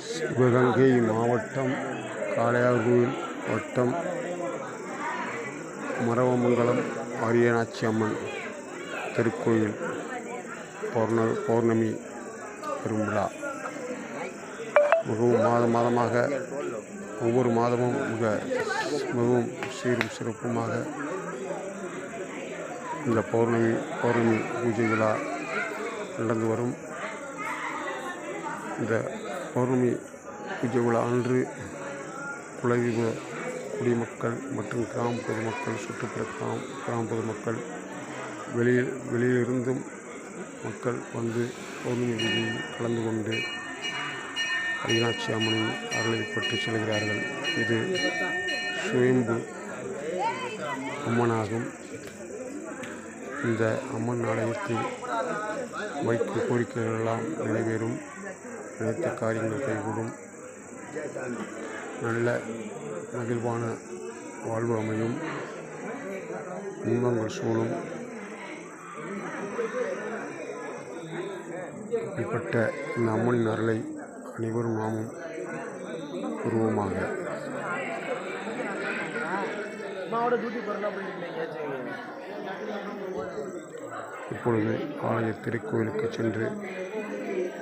சிவகங்கை மாவட்டம் காளையார்கோவில் வட்டம் மரவமங்கலம் அரியநாச்சி அம்மன் திருக்கோயில் பௌர்ணமி பெருவிழா மிகவும் மாதமாக ஒவ்வொரு மாதமும் மிகவும் சீரும் சிறப்புமாக இந்த பௌர்ணமி பூஜை விழா நடந்து வரும். இந்த பௌர்ணமி பூஜை விழா அன்று குலதெய்வ குடிமக்கள் மற்றும் கிராம பொதுமக்கள், சுற்றுப்புற கிராம பொதுமக்கள், வெளியிலிருந்தும் மக்கள் வந்து பௌர்ணமி பூஜையில் கலந்து கொண்டு அரியநாச்சி அம்மனின் அருளை பெற்று செல்கிறார்கள். இது சுயம்பு அம்மனாகும். இந்த அம்மன் ஆலயத்தில் வைக்கும் கோரிக்கைகள் எல்லாம் நிறைவேறும், நினைத்த காரியங்கள் கைகூடும், நல்ல மகிழ்வான வாழ்வு அமையும், இன்பங்கள் சூழும். இப்படிப்பட்ட இந்த அம்மனின் அருளை அனைவரும் நாமும் உருவமாக. இப்பொழுது ஆலய திருக்கோயிலுக்கு சென்று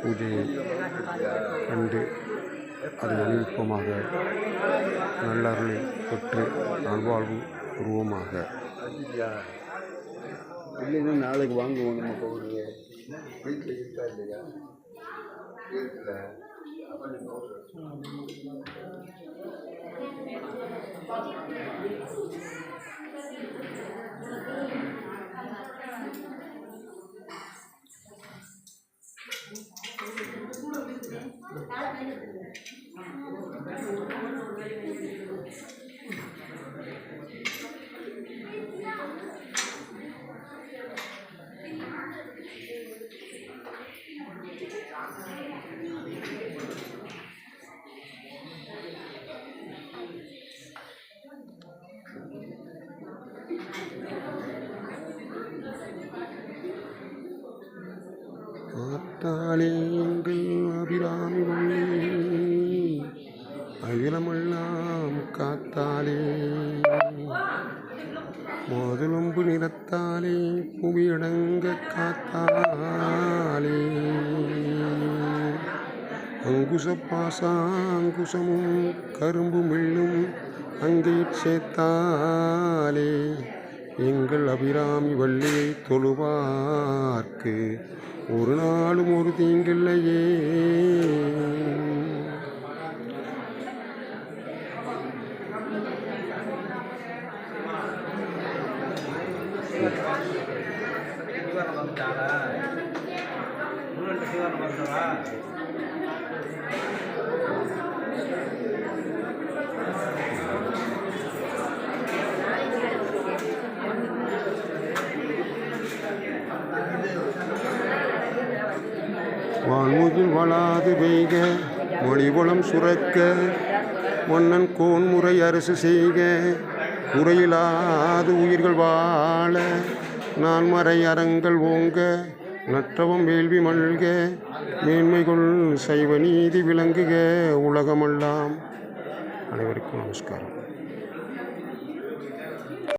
பூஜையை கண்டு அதை அணிவிப்பமாக நல்ல அருளை பெற்று நல்வாழ்வு உருவமாக. இல்லைன்னா நாளைக்கு வாங்குவோம். நம்ம வீட்டில் இருக்கா இல்லையா? காத்தாலே எங்கள் அபிராமி வள்ளி அகிலமெல்லாம் காத்தாலே, மாதுளம்பு நிறத்தாலே புவியடங்க காத்தாலே, அங்குசப்பாசாங்குசமும் கரும்பு மில்லும் அங்கே சேர்த்தாலே, எங்கள் அபிராமி வள்ளியை தொழுவார்க்கு ஒரு நாளும் ஒரு தீங்கில்லையே. வான்முகில் வளாது பெய்க, மொழிவளம் சுரக்க, மன்னன் கோன்முறை அரசு செய்க, குறையிலாது உயிர்கள் வாழ, நான்மறை அறங்கள் ஓங்க, நற்றவம் வேள்வி மல்க, மேன்மைகள் சைவ நீதி விளங்குக உலகமெல்லாம். அனைவருக்கும் நமஸ்காரம்.